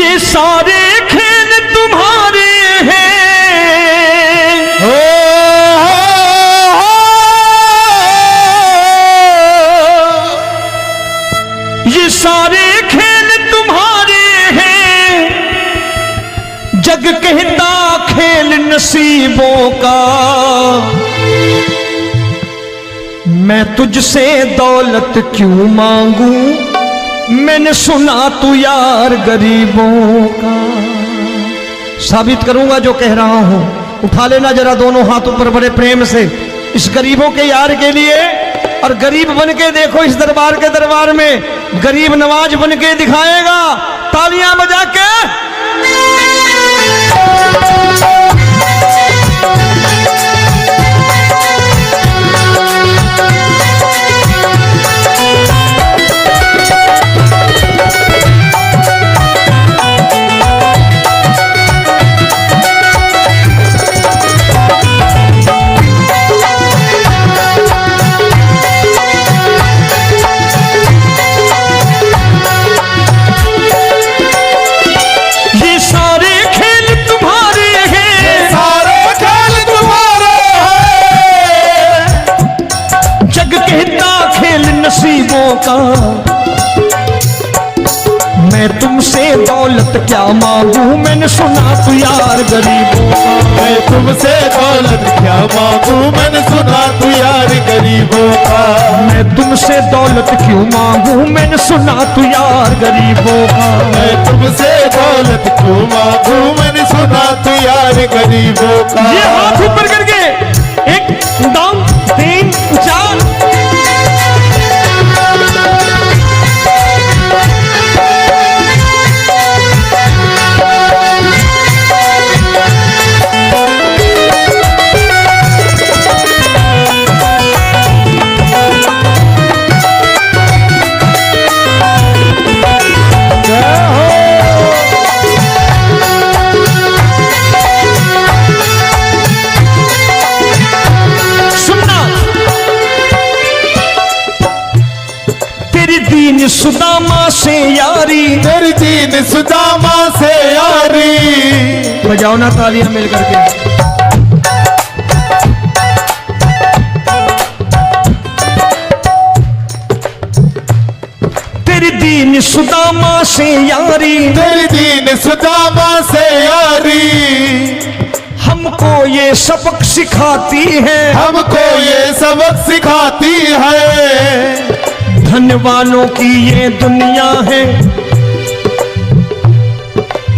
ये सारे खेल तुम्हारे हैं, ये सारे खेल तुम्हारे हैं, जग कहता खेल नसीबों का। मैं तुझसे दौलत क्यों मांगू, मैंने सुना तू यार गरीबों का। साबित करूंगा जो कह रहा हूं। उठा लेना जरा दोनों हाथ ऊपर बड़े प्रेम से इस गरीबों के यार के लिए, और गरीब बन के देखो इस दरबार के दरबार में गरीब नवाज बन के दिखाएगा, तालियां बजा के। का मैं तुमसे दौलत क्या मांगू, मैंने सुना तू यार गरीबों का। मैं तुमसे दौलत क्या मांगू, मैंने सुना तू यार गरीबों का। मैं तुमसे दौलत क्यों मांगू, मैंने सुना तू यार गरीबों का। मैं तुमसे दौलत क्यों मांगू, मैंने सुना तू यार गरीबों का। ये हाथ ऊपर करके 1 2 3 4 सुदामा से यारी, तेरी दीन सुदामा से यारी। बजाओ ना तालियां मिल करके। तेरी दीन सुदामा से यारी, तेरी दीन सुदामा से यारी। हमको ये सबक सिखाती है, हमको ये सबक सिखाती है। धनवानों की ये दुनिया है,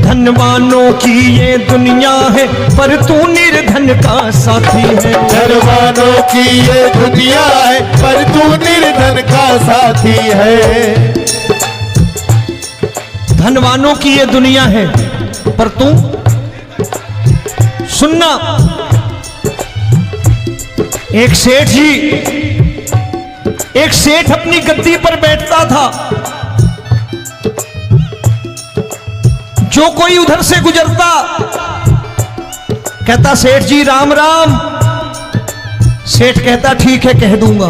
धनवानों की ये दुनिया है, पर तू निर्धन का साथी है। धनवानों की ये दुनिया है, पर तू निर्धन का साथी है। धनवानों की ये दुनिया है, पर तू सुनना। एक सेठ अपनी गद्दी पर बैठता था। जो कोई उधर से गुजरता कहता सेठ जी राम राम। सेठ कहता ठीक है कह दूंगा।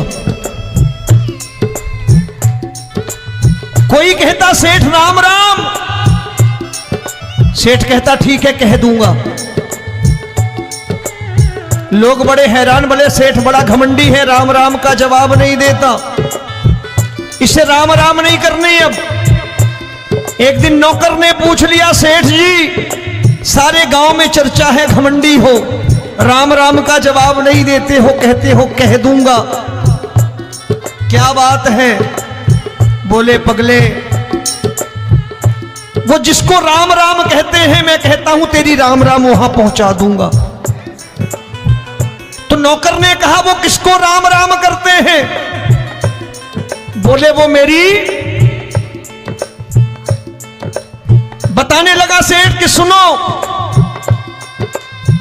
कोई कहता सेठ राम राम। सेठ कहता ठीक है कह दूंगा। लोग बड़े हैरान, बोले सेठ बड़ा घमंडी है, राम राम का जवाब नहीं देता, इसे राम राम नहीं करनी। अब एक दिन नौकर ने पूछ लिया सेठ जी सारे गांव में चर्चा है घमंडी हो, राम राम का जवाब नहीं देते हो, कहते हो कह दूंगा, क्या बात है? बोले पगले वो जिसको राम राम कहते हैं मैं कहता हूं तेरी राम राम वहां पहुंचा दूंगा। तो नौकर ने कहा वो किसको राम राम करते हैं? बोले वो मेरी। बताने लगा सेठ कि सुनो,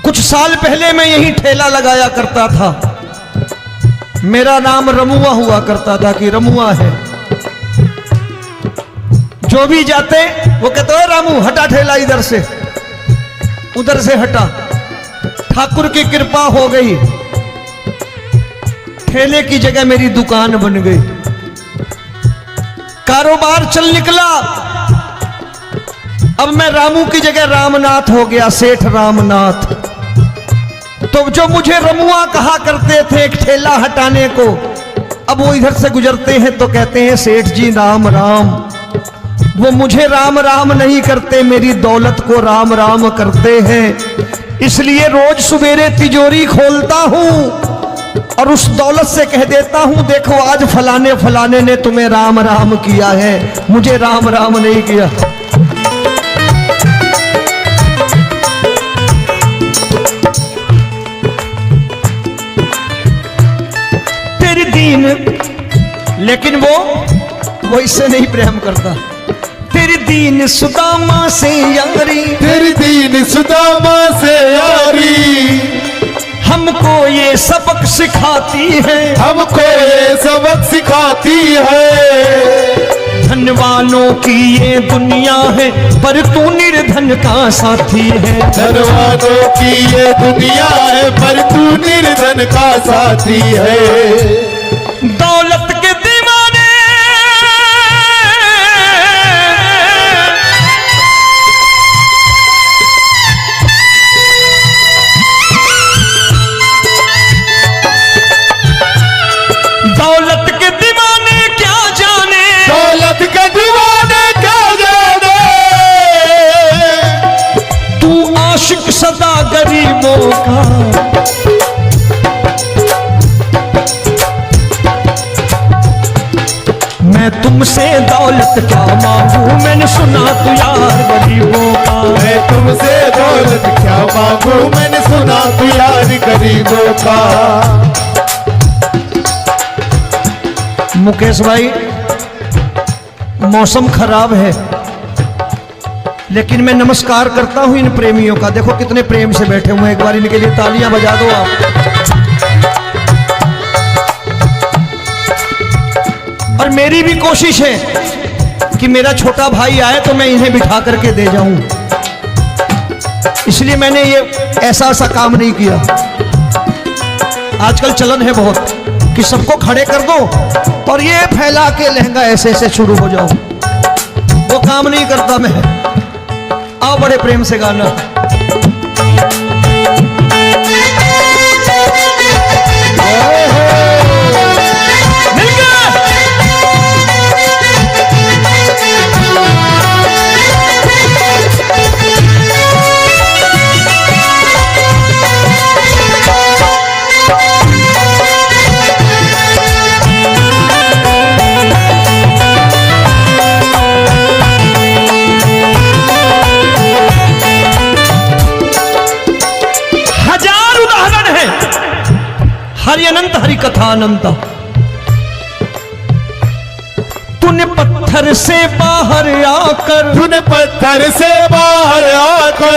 कुछ साल पहले मैं यही ठेला लगाया करता था, मेरा नाम रमुआ हुआ करता था कि रमुआ है। जो भी जाते वो कहते हो रामू हटा ठेला इधर से, उधर से हटा। ठाकुर की कृपा हो गई, ठेले की जगह मेरी दुकान बन गई, कारोबार चल निकला। अब मैं रामू की जगह रामनाथ हो गया, सेठ रामनाथ। तो जो मुझे रमुआ कहा करते थे एक ठेला हटाने को, अब वो इधर से गुजरते हैं तो कहते हैं सेठ जी राम राम। वो मुझे राम राम नहीं करते, मेरी दौलत को राम राम करते हैं। इसलिए रोज सवेरे तिजोरी खोलता हूं और उस दौलत से कह देता हूं, देखो आज फलाने फलाने ने तुम्हें राम राम किया है, मुझे राम राम नहीं किया। तेरी दीन, लेकिन वो इससे नहीं प्रेम करता। तेरी दीन सुदामा से यारी, तेरी दीन सुदामा से यारी, हमको ये सबक सिखाती है, हमको ये सबक सिखाती है। धन वालों की ये दुनिया है, पर तू निर्धन का साथी है। धन वालों की ये दुनिया है, पर तू निर्धन का साथी है। दौलत के दीवाने दौलत के दीवाने क्या जाने, दौलत के दीवाने क्या जाने। तू आशिक सदा गरीबों का, मैं तुमसे दौलत क्या मांगू, मैंने सुना तू यार गरीबों का। मैं तुमसे दौलत क्या मांगू, मैंने सुना तू यार गरीबों का। मुकेश भाई, मौसम खराब है, लेकिन मैं नमस्कार करता हूं इन प्रेमियों का। देखो कितने प्रेम से बैठे हुए हैं, एक बार इनके लिए तालियां बजा दो आप। और मेरी भी कोशिश है कि मेरा छोटा भाई आए तो मैं इन्हें बिठा करके दे जाऊं, इसलिए मैंने ये ऐसा काम नहीं किया। आजकल चलन है बहुत कि सबको खड़े कर दो और ये फैला के लहंगा ऐसे ऐसे शुरू हो जाओ, वो काम नहीं करता मैं। आओ बड़े प्रेम से गाना। हरि अनंत हरि कथा अनंत। तूने पत्थर से बाहर आकर, तूने पत्थर से बाहर आकर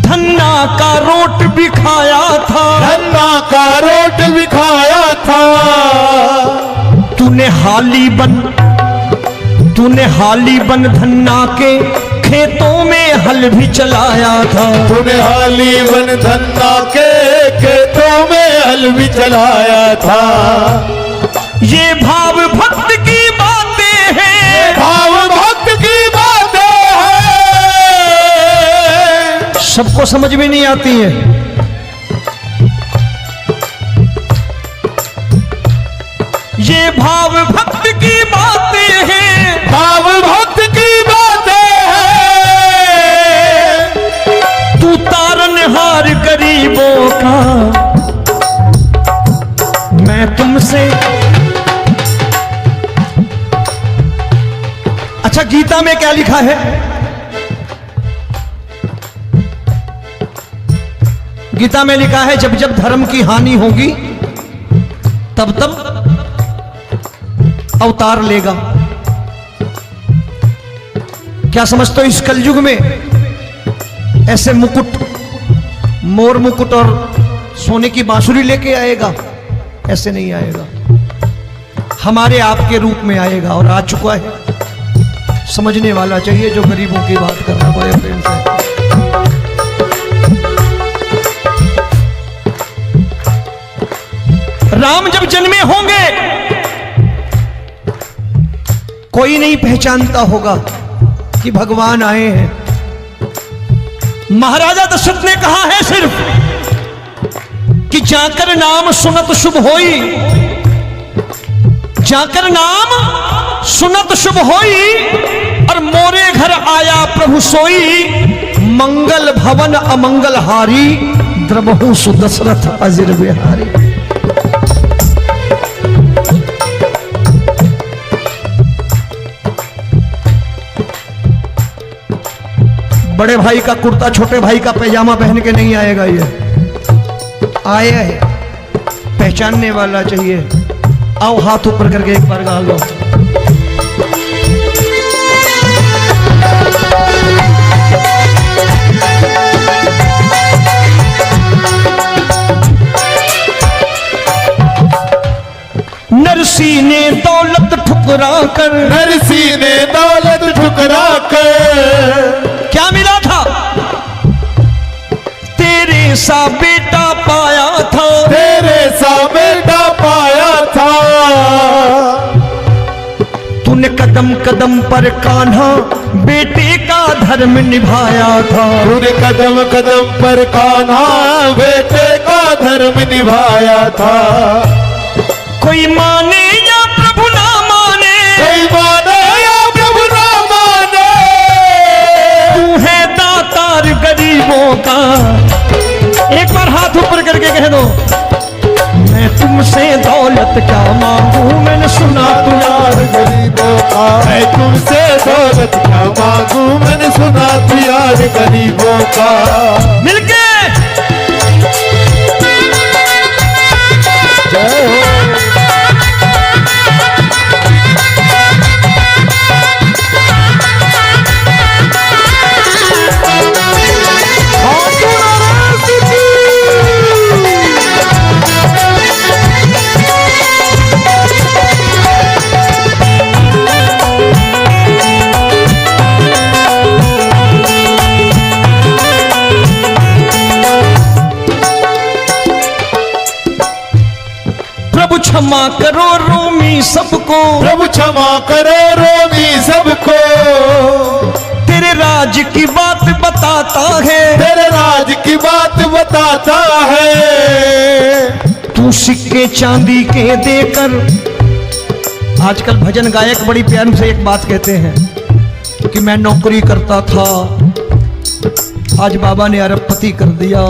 धन्ना का रोट भी खाया था, धन्ना का रोट भी खाया था। तूने हाली बन धन्ना के खेतों में हल भी चलाया था। तूने हाली बन धन्ना के खेतों में हल भी चलाया था। ये भाव भक्त की बातें हैं, भाव भक्त की बातें हैं, सबको समझ में नहीं आती है। ये भाव भक्त की बातें हैं, भाव भक्त की बातें हैं। तू तारनहार गरीबों का, मैं तुमसे। अच्छा, गीता में क्या लिखा है? गीता में लिखा है जब जब धर्म की हानि होगी तब तब अवतार लेगा। क्या समझते हो, इस कलयुग में ऐसे मुकुट, मोर मुकुट और सोने की बांसुरी लेके आएगा? ऐसे नहीं आएगा, हमारे आपके रूप में आएगा और आ चुका है। समझने वाला चाहिए जो गरीबों की बात कर रहा है बड़े प्रेम से। राम जब जन्मे होंगे कोई नहीं पहचानता होगा, कि भगवान आए हैं। महाराजा दशरथ ने कहा है सिर्फ कि जाकर नाम सुनत शुभ होई, जाकर नाम सुनत शुभ होई, और मोरे घर आया प्रभु सोई, मंगल भवन अमंगल हारी, द्रबहु सुदशरथ अजिर बिहारी। बड़े भाई का कुर्ता छोटे भाई का पैजामा पहन के नहीं आएगा, ये आया है पहचानने वाला चाहिए। आओ हाथ ऊपर करके एक बार गा लो। नरसी ने दौलत ठुकरा कर, नरसी ने दौलत ठुकरा कर, क्या मिला था? तेरे सा बेटा पाया था, तेरे सा बेटा पाया था। तूने कदम कदम पर कान्हा बेटे का धर्म निभाया था, तूने कदम कदम पर कान्हा बेटे का धर्म निभाया था। कोई माने या प्रभु ना माने, कोई माने या प्रभु ना माने, तू है दातार गरीबों का। एक बार हाथ ऊपर करके कह दो, मैं तुमसे दौलत क्या मांगू, मैंने सुना तू यार गरीबों का। मैं तुमसे दौलत क्या मांगू, मैंने सुना तू यार गरीबों का। मिलके जय हो। क्षमा करो रोमी सबको, प्रभु क्षमा करो रोमी सबको। तेरे राज की बात बताता है, तेरे राज की बात बताता है। तू सिक्के चांदी के देकर, आजकल भजन गायक बड़ी प्यार से एक बात कहते हैं कि मैं नौकरी करता था, आज बाबा ने अरबपति कर दिया।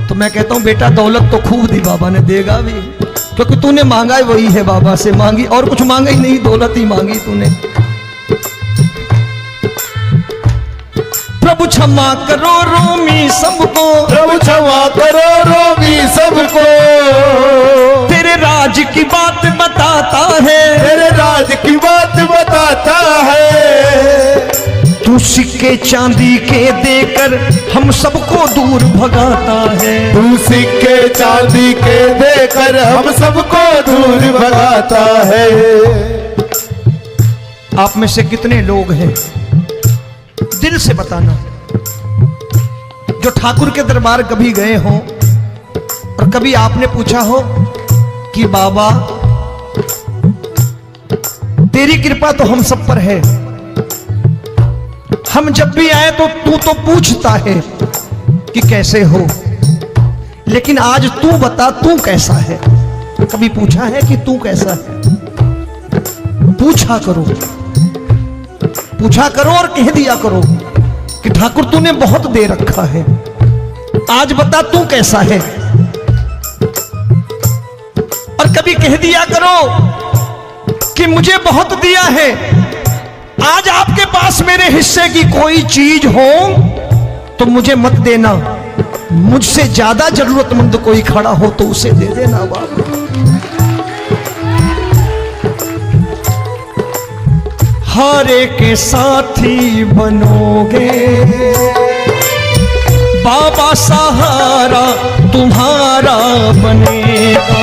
तो मैं कहता हूं बेटा दौलत तो खूब दी बाबा ने, देगा भी, क्योंकि तूने मांगा ही वही है, बाबा से मांगी और कुछ मांगा ही नहीं, दौलत ही मांगी तूने। प्रभु क्षमा करो रोमी सबको, प्रभु क्षमा करो रोमी सबको। तेरे राज की बात बताता है, तेरे राज की बात बताता है। तू सिक्के चांदी के देकर हम सबको दूर भगाता है, तू सिक्के चांदी के देकर हम सबको दूर भगाता है। आप में से कितने लोग हैं, दिल से बताना, जो ठाकुर के दरबार कभी गए हो और कभी आपने पूछा हो कि बाबा तेरी कृपा तो हम सब पर है, हम जब भी आए तो तू तो पूछता है कि कैसे हो, लेकिन आज तू बता तू कैसा है। कभी पूछा है कि तू कैसा है? पूछा करो, पूछा करो और कह दिया करो कि ठाकुर तूने बहुत दे रखा है, आज बता तू कैसा है। और कभी कह दिया करो कि मुझे बहुत दिया है, आज आपके पास मेरे हिस्से की कोई चीज हो तो मुझे मत देना, मुझसे ज्यादा जरूरतमंद कोई खड़ा हो तो उसे दे देना बाबा। हारे के साथी बनोगे बाबा, सहारा तुम्हारा बनेगा।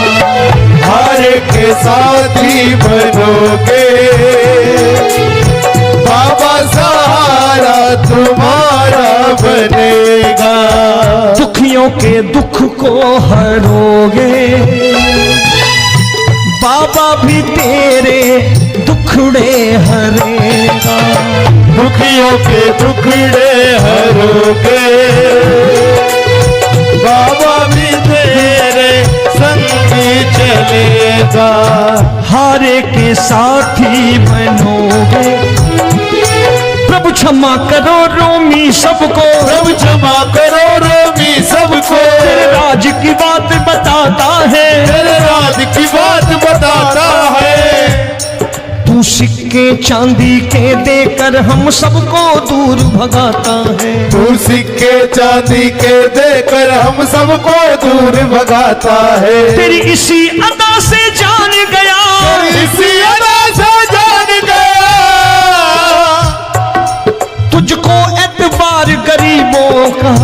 हारे के साथी बनोगे बाबा, सहारा तुम्हारा बनेगा। दुखियों के दुख को हरोगे बाबा, भी तेरे दुख दुखड़े हरेगा। दुखियों के दुखड़े हरोगे, बाबा भी तेरे संगी चलेगा। हारे के साथी बनोगे, प्रभु क्षमा करो रोमी सबको, प्रभु क्षमा करो रोमी सबको। तेरे राज की बात बताता है, तेरे राज की बात बताता है। तू सिक्के चांदी के देकर हम सबको दूर भगाता है। तू सिक्के चांदी के देकर हम सबको दूर भगाता है। तेरी इसी अदा से जान गया, तेरी इसी अदा से जान गया। तुझको एतबार गरीबों का,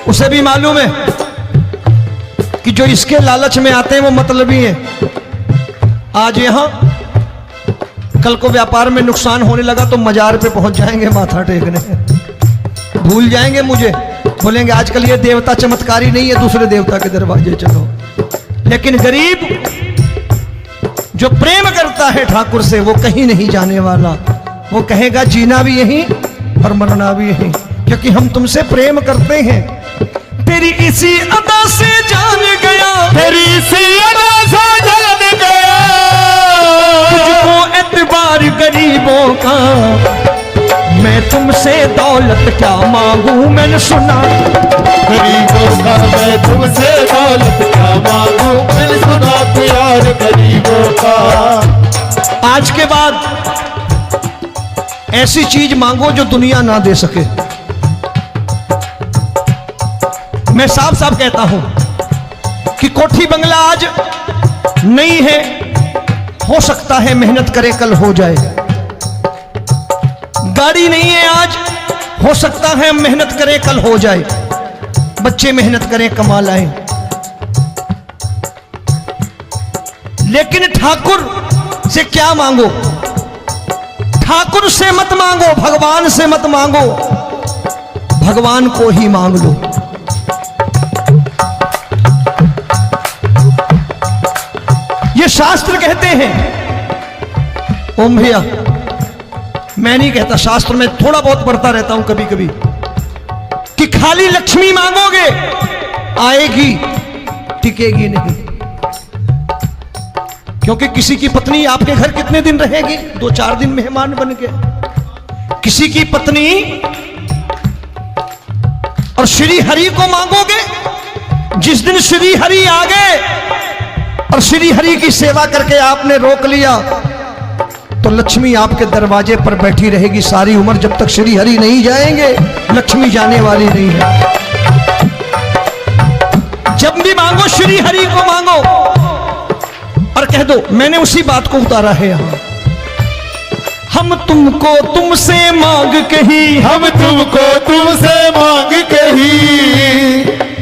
उसे भी मालूम है कि जो इसके लालच में आते हैं वो मतलबी हैं। आज यहां कल को व्यापार में नुकसान होने लगा तो मजार पे पहुंच जाएंगे माथा टेकने, भूल जाएंगे मुझे, बोलेंगे आजकल ये देवता चमत्कारी नहीं है, दूसरे देवता के दरवाजे चलो। लेकिन गरीब जो प्रेम करता है ठाकुर से वो कहीं नहीं जाने वाला, वो कहेगा जीना भी यहीं और मरना भी यहीं, क्योंकि हम तुमसे प्रेम करते हैं। तेरी इसी अदा से जान गया, तेरी इसी अदा से जान गया। तुझको एतबार गरीबों का, मैं तुमसे दौलत क्या मांगू, मैंने सुना गरीबों का मैं तुमसे दौलत क्या मांगू, मैंने सुना प्यार गरीबों का। आज के बाद ऐसी चीज मांगो जो दुनिया ना दे सके। मैं साफ साफ कहता हूं कि कोठी बंगला आज नहीं है, हो सकता है मेहनत करे कल हो जाए। गाड़ी नहीं है आज, हो सकता है मेहनत करें कल हो जाए। बच्चे मेहनत करें कमा लाएं, लेकिन ठाकुर से क्या मांगो? ठाकुर से मत मांगो, भगवान से मत मांगो, भगवान को ही मांग लो। ये शास्त्र कहते हैं, ओम भैया मैं नहीं कहता, शास्त्र में थोड़ा बहुत पढ़ता रहता हूं कभी कभी, कि खाली लक्ष्मी मांगोगे आएगी, टिकेगी नहीं। क्योंकि किसी की पत्नी आपके घर कितने दिन रहेगी? 2-4 दिन मेहमान बन के। किसी की पत्नी और श्री हरि को मांगोगे, जिस दिन श्री हरि आ गए और श्री हरि की सेवा करके आपने रोक लिया तो लक्ष्मी आपके दरवाजे पर बैठी रहेगी सारी उम्र, जब तक श्री हरि नहीं जाएंगे लक्ष्मी जाने वाली नहीं है। जब भी मांगो श्री हरि को मांगो और कह दो मैंने उसी बात को उतारा है यहां, हम तुमको तुमसे मांग कही, हम तुमको तुमसे मांग कही।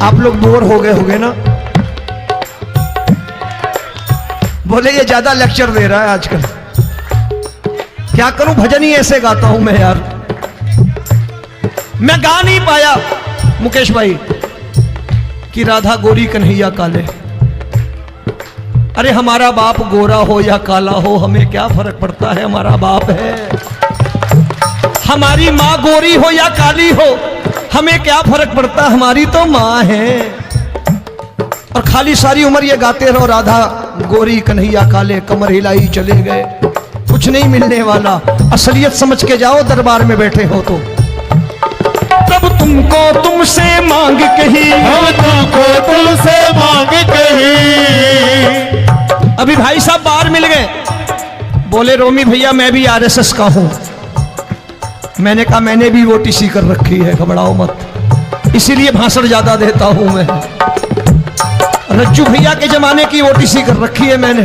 आप लोग बोर हो गए होंगे ना, बोले ये ज्यादा लेक्चर दे रहा है आजकल। क्या करूं, भजन ही ऐसे गाता हूं मैं यार। मैं गा नहीं पाया मुकेश भाई कि राधा गोरी कन्हैया काले। अरे हमारा बाप गोरा हो या काला हो हमें क्या फर्क पड़ता है, हमारा बाप है। हमारी माँ गोरी हो या काली हो हमें क्या फर्क पड़ता, हमारी तो माँ है। और खाली सारी उम्र ये गाते रहो राधा गोरी कन्हैया काले, कमर हिलाई चले गए, कुछ नहीं मिलने वाला। असलियत समझ के जाओ दरबार में बैठे हो तो। तब तुमको तुमसे मांग कही, हम तुमको तुमसे मांग कही। अभी भाई साहब बाहर मिल गए, बोले रोमी भैया मैं भी आरएसएस का हूं। मैंने कहा मैंने भी ओटीसी कर रखी है, घबराओ मत, इसीलिए भाषण ज्यादा देता हूं मैं। रज्जू भैया के जमाने की ओटीसी कर रखी है मैंने।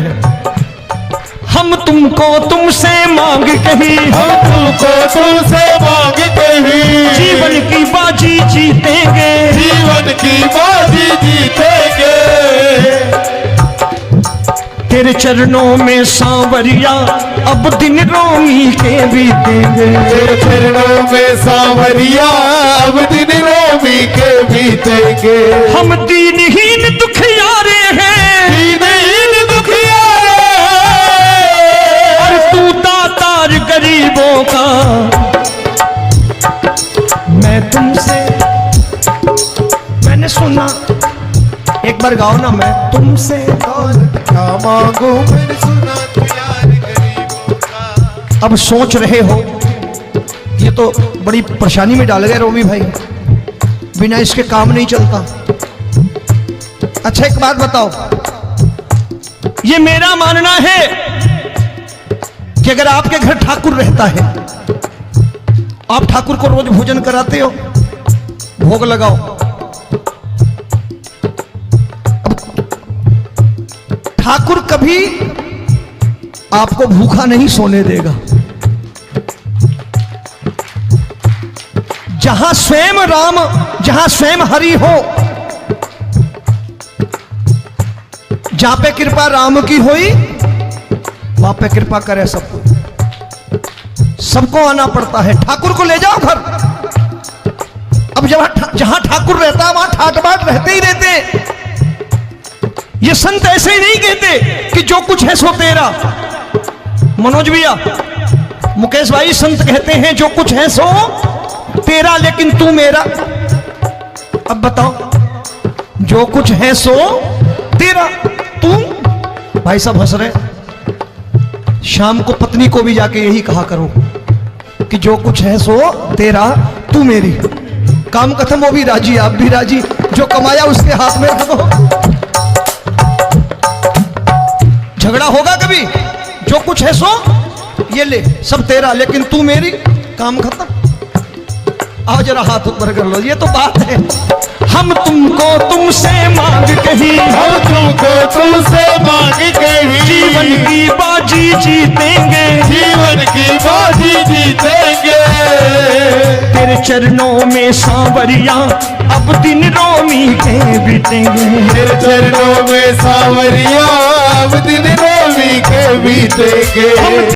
हम तुमको तुमसे मांग कही, हम तुमको तुमसे मांग कही। जीवन की बाजी जीतेंगे, जीवन की बाजी जीतेंगे। तेरे चरणों में सांवरिया अब दिन रोमी के बीतेंगे। तेरे चरणों में सांवरिया अब दिन रोमी के बीतेंगे। हम दीनहीन दुखियारे हैं, बार गाओ ना, मैं तुमसे दौलत क्या मांगू मैंने सुना तू यार गरीबों का। अब सोच रहे हो ये तो बड़ी परेशानी में डाल गए रोमी भाई, बिना इसके काम नहीं चलता। अच्छा एक बात बताओ, ये मेरा मानना है कि अगर आपके घर ठाकुर रहता है, आप ठाकुर को रोज भोजन कराते हो, भोग लगाओ, अब ठाकुर कभी आपको भूखा नहीं सोने देगा। जहां स्वयं राम, जहां स्वयं हरि हो, जहां पे कृपा राम की होई वहां पे कृपा करे सबको, सबको आना पड़ता है। ठाकुर को ले जाओ घर। अब जहां ठाकुर रहता है वहां ठाट बाट रहते ही रहते। ये संत ऐसे ही नहीं कहते कि जो कुछ है सो तेरा। मनोज भैया, मुकेश भाई, संत कहते हैं जो कुछ है सो तेरा लेकिन तू मेरा। अब बताओ, जो कुछ है सो तेरा, तू। भाई साहब हंस रहे। शाम को पत्नी को भी जाके यही कहा करो कि जो कुछ है सो तेरा, तू मेरी। काम खत्म, वो भी राजी, आप भी राजी, जो कमाया उसके हाथ में रख दो। झगड़ा होगा कभी? जो कुछ है सो ये ले, सब तेरा लेकिन तू मेरी, काम खत्म। आओ जरा हाथ ऊपर कर लो, ये तो बात है। हम तुमको तुमसे मांग कहीं, हम तुमको तुमसे मांग कहीं, जीवन की बाजी जीतेंगे, जीवन की बाजी जीतेंगे। तेरे चरणों में सांवरिया अब दिन रोमी के बीतेंगे, तेरे चरणों में सांवरिया अब दिन रोमी के बीतेंगे।